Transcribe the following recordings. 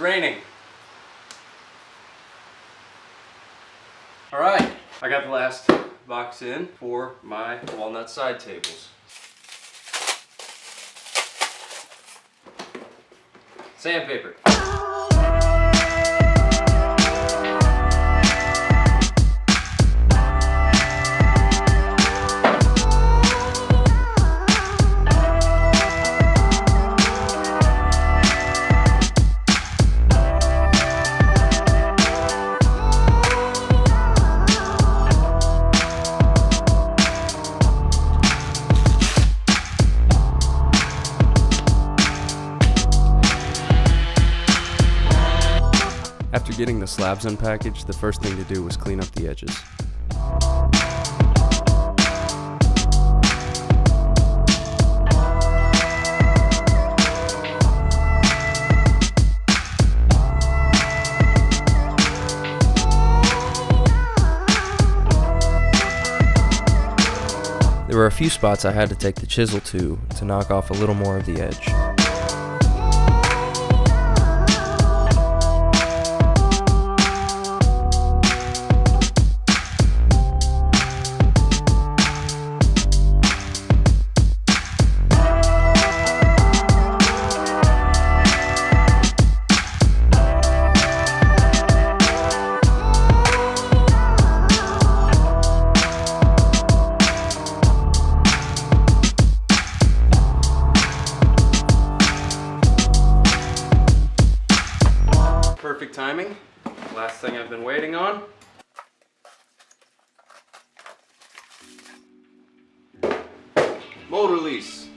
raining. Alright, I got the last box in for my walnut side tables. Sandpaper. After getting the slabs unpackaged, the first thing to do was clean up the edges. There were a few spots I had to take the chisel to knock off a little more of the edge. Perfect timing. Last thing I've been waiting on. Mold release.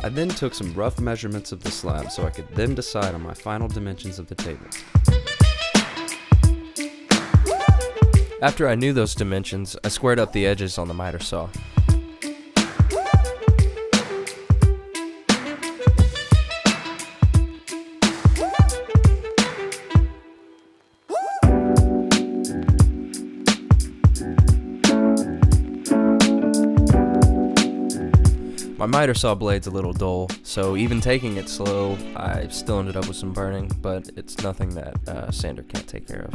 I then took some rough measurements of the slab so I could then decide on my final dimensions of the table. After I knew those dimensions, I squared up the edges on the miter saw. My miter saw blade's a little dull, so even taking it slow, I still ended up with some burning, but it's nothing that a sander can't take care of.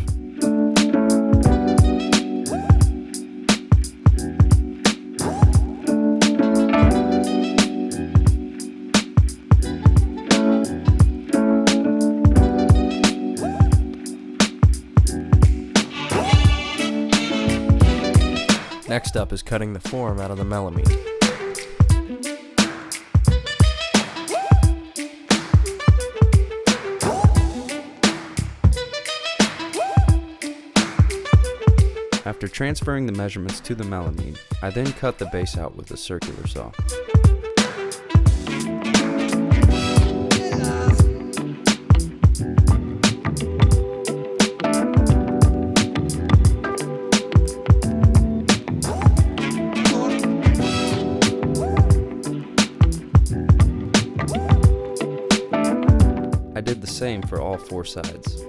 Next up is cutting the form out of the melamine. After transferring the measurements to the melamine, I then cut the base out with a circular saw. I did the same for all four sides.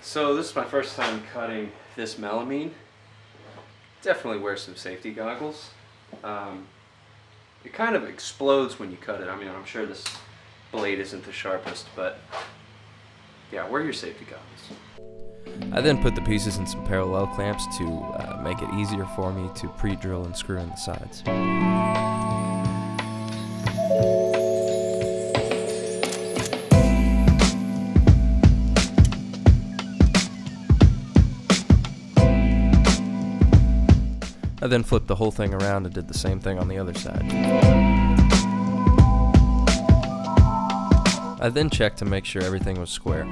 So this is my first time cutting this melamine. Definitely wear some safety goggles. It kind of explodes when you cut it. I mean, I'm sure this blade isn't the sharpest, but yeah, wear your safety goggles. I then put the pieces in some parallel clamps to make it easier for me to pre-drill and screw in the sides. I then flipped the whole thing around and did the same thing on the other side. I then checked to make sure everything was square.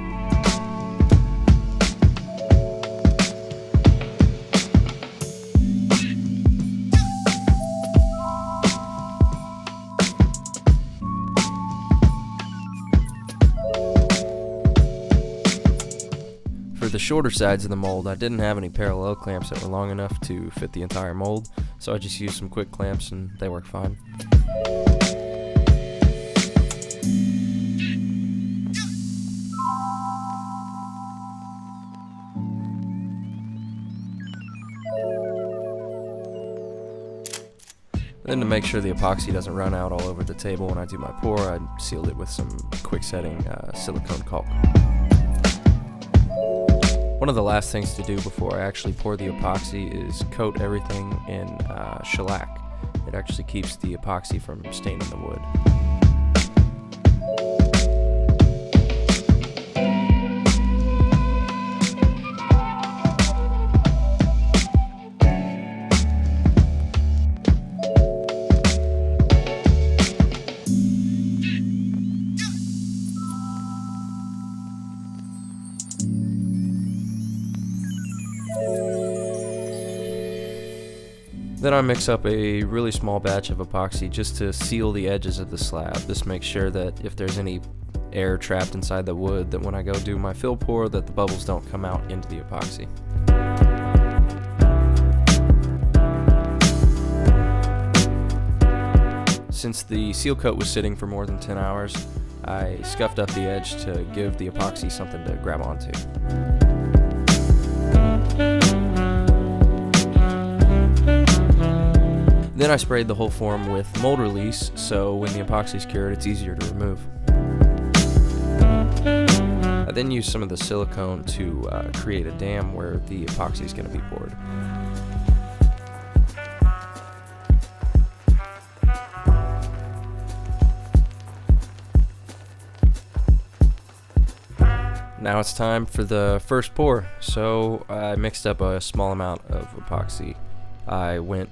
For the shorter sides of the mold, I didn't have any parallel clamps that were long enough to fit the entire mold, so I just used some quick clamps and they work fine. Then to make sure the epoxy doesn't run out all over the table when I do my pour, I sealed it with some quick setting silicone caulk. One of the last things to do before I actually pour the epoxy is coat everything in shellac. It actually keeps the epoxy from staining the wood. Then I mix up a really small batch of epoxy just to seal the edges of the slab. This makes sure that if there's any air trapped inside the wood, that when I go do my fill pour, that the bubbles don't come out into the epoxy. Since the seal coat was sitting for more than 10 hours, I scuffed up the edge to give the epoxy something to grab onto. Then I sprayed the whole form with mold release, so when the epoxy's cured, it's easier to remove. I then used some of the silicone to create a dam where the epoxy is going to be poured. Now it's time for the first pour. So I mixed up a small amount of epoxy. I went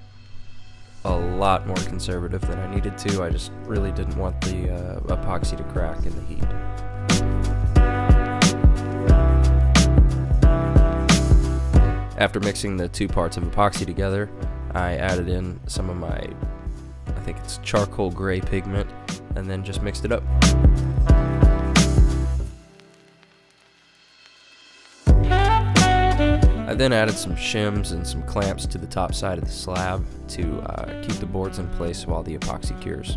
a lot more conservative than I needed to. I just really didn't want the epoxy to crack in the heat. After mixing the two parts of epoxy together, I added in some of my, I think it's charcoal gray pigment, and then just mixed it up. I then added some shims and some clamps to the top side of the slab to keep the boards in place while the epoxy cures.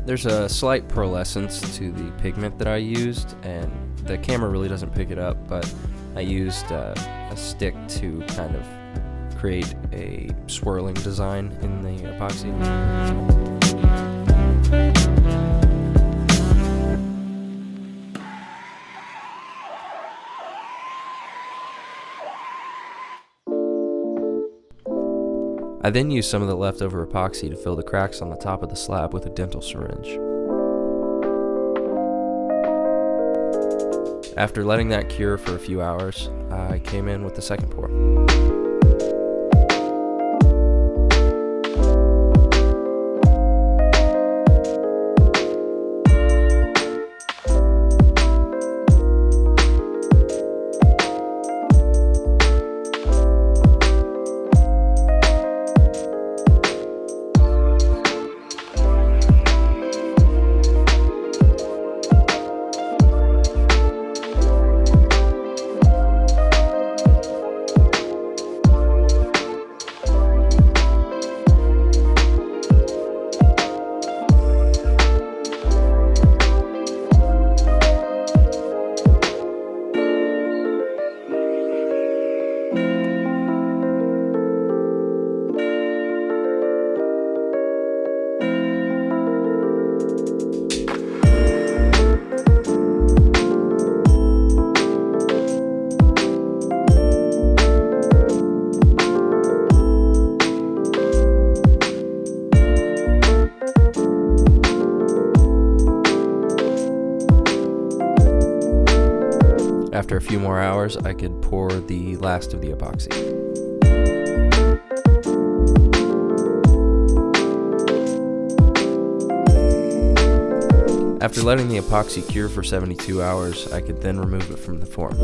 There's a slight pearlescence to the pigment that I used, and the camera really doesn't pick it up, but I used a stick to kind of create a swirling design in the epoxy. I then used some of the leftover epoxy to fill the cracks on the top of the slab with a dental syringe. After letting that cure for a few hours, I came in with the second pour. After a few more hours, I could pour the last of the epoxy. After letting the epoxy cure for 72 hours, I could then remove it from the form.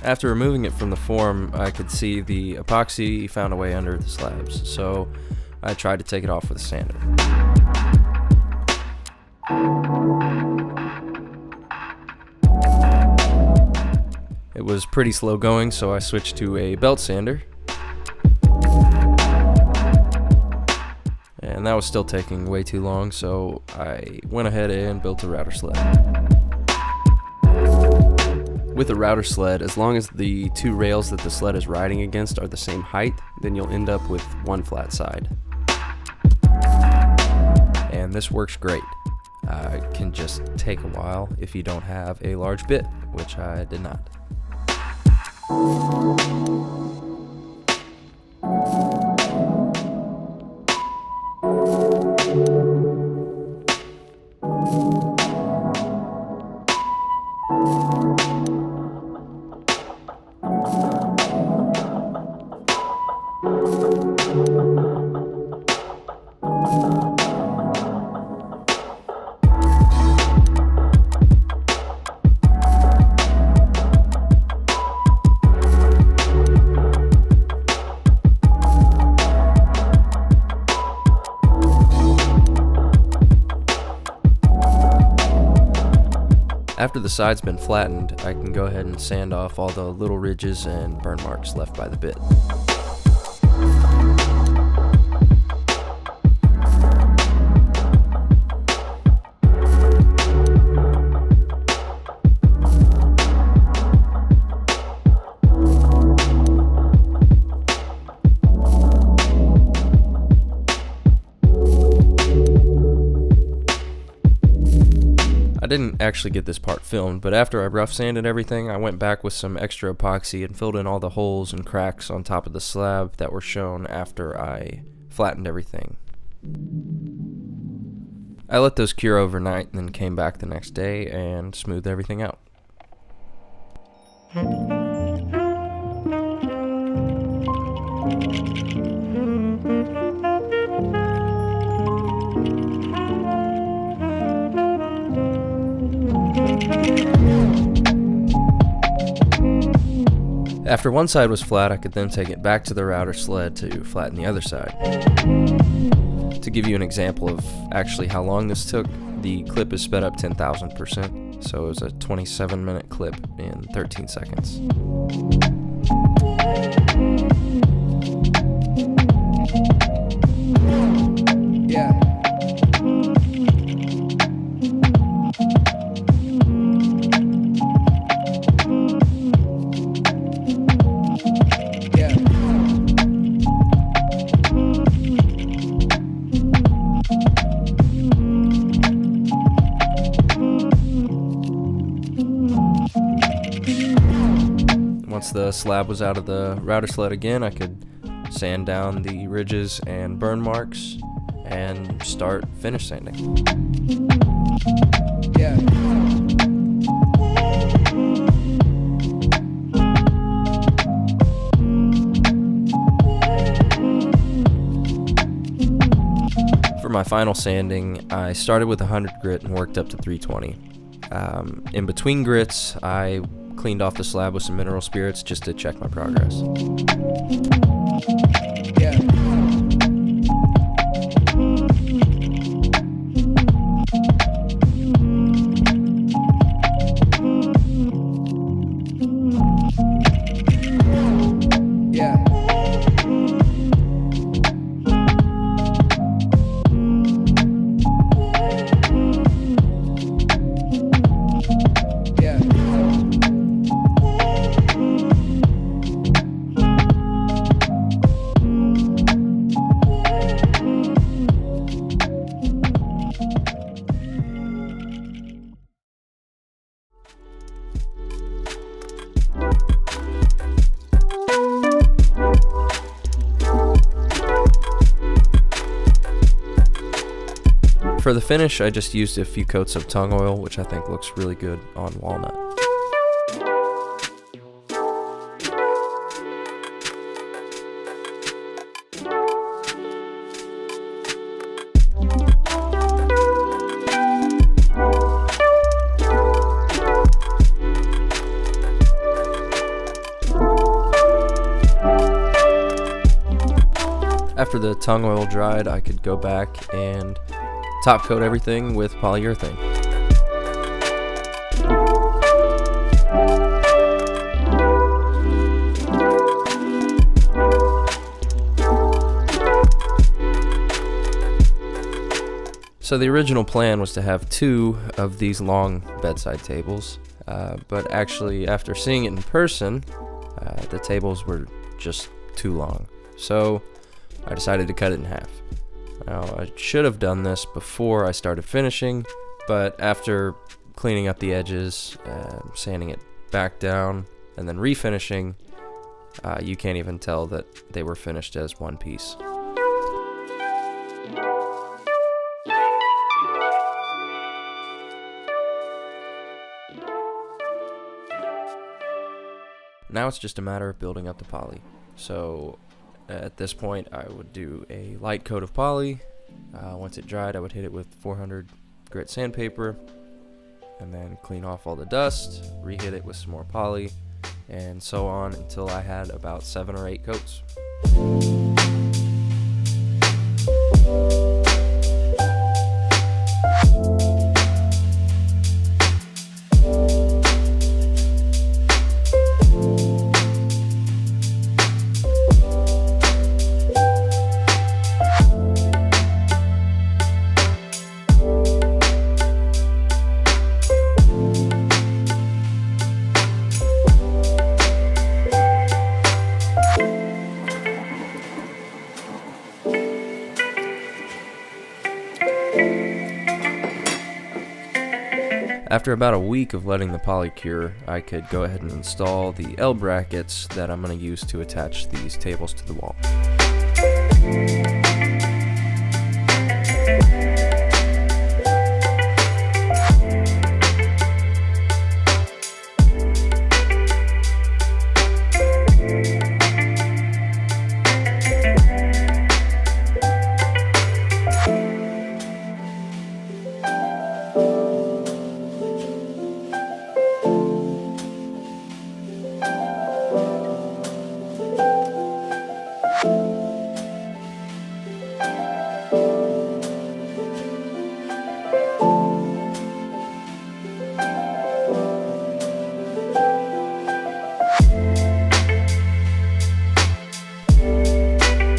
After removing it from the form, I could see the epoxy found a way under the slabs, so I tried to take it off with a sander. It was pretty slow going, so I switched to a belt sander, and that was still taking way too long, so I went ahead and built a router sled. With a router sled, as long as the two rails that the sled is riding against are the same height, then you'll end up with one flat side. And this works great. It can just take a while if you don't have a large bit, which I did not. After the side's been flattened, I can go ahead and sand off all the little ridges and burn marks left by the bit. I didn't actually get this part filmed, but after I rough sanded everything, I went back with some extra epoxy and filled in all the holes and cracks on top of the slab that were shown after I flattened everything. I let those cure overnight and then came back the next day and smoothed everything out. After one side was flat, I could then take it back to the router sled to flatten the other side. To give you an example of actually how long this took, the clip is sped up 10,000%, so it was a 27-minute clip in 13 seconds. Yeah. Once the slab was out of the router sled again, I could sand down the ridges and burn marks and start finish sanding. Yeah. For my final sanding, I started with 100 grit and worked up to 320. In between grits, I cleaned off the slab with some mineral spirits just to check my progress. Yeah. Yeah. For the finish, I just used a few coats of tung oil, which I think looks really good on walnut. After the tung oil dried, I could go back and top coat everything with polyurethane. So the original plan was to have 2 of these long bedside tables, but actually after seeing it in person, the tables were just too long. So I decided to cut it in half. Now, I should have done this before I started finishing, but after cleaning up the edges, sanding it back down, and then refinishing, you can't even tell that they were finished as one piece. Now it's just a matter of building up the poly. So at this point, I would do a light coat of poly. Once it dried, I would hit it with 400 grit sandpaper, and then clean off all the dust, re-hit it with some more poly, and so on until I had about 7 or 8 coats. After about a week of letting the poly cure, I could go ahead and install the L brackets that I'm going to use to attach these tables to the wall.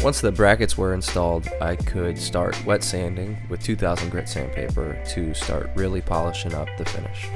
Once the brackets were installed, I could start wet sanding with 2000 grit sandpaper to start really polishing up the finish.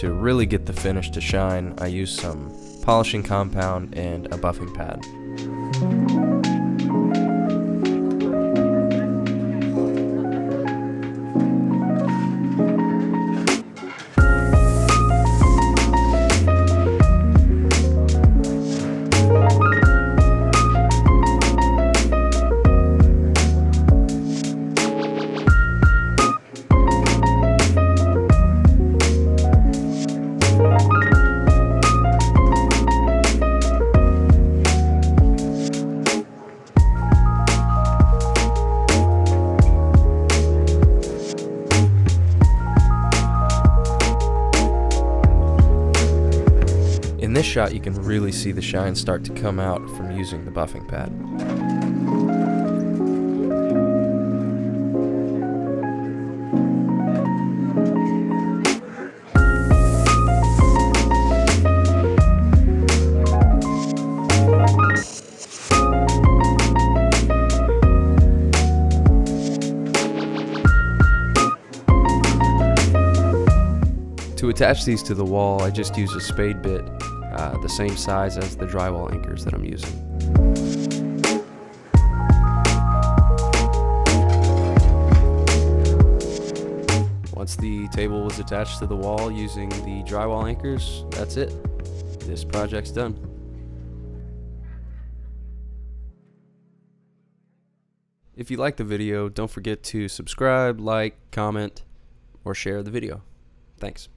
To really get the finish to shine, I used some polishing compound and a buffing pad. In this shot, you can really see the shine start to come out from using the buffing pad. attach these to the wall, I just use a spade bit, the same size as the drywall anchors that I'm using. Once the table was attached to the wall using the drywall anchors, that's it. This project's done. If you liked the video, don't forget to subscribe, like, comment, or share the video. Thanks.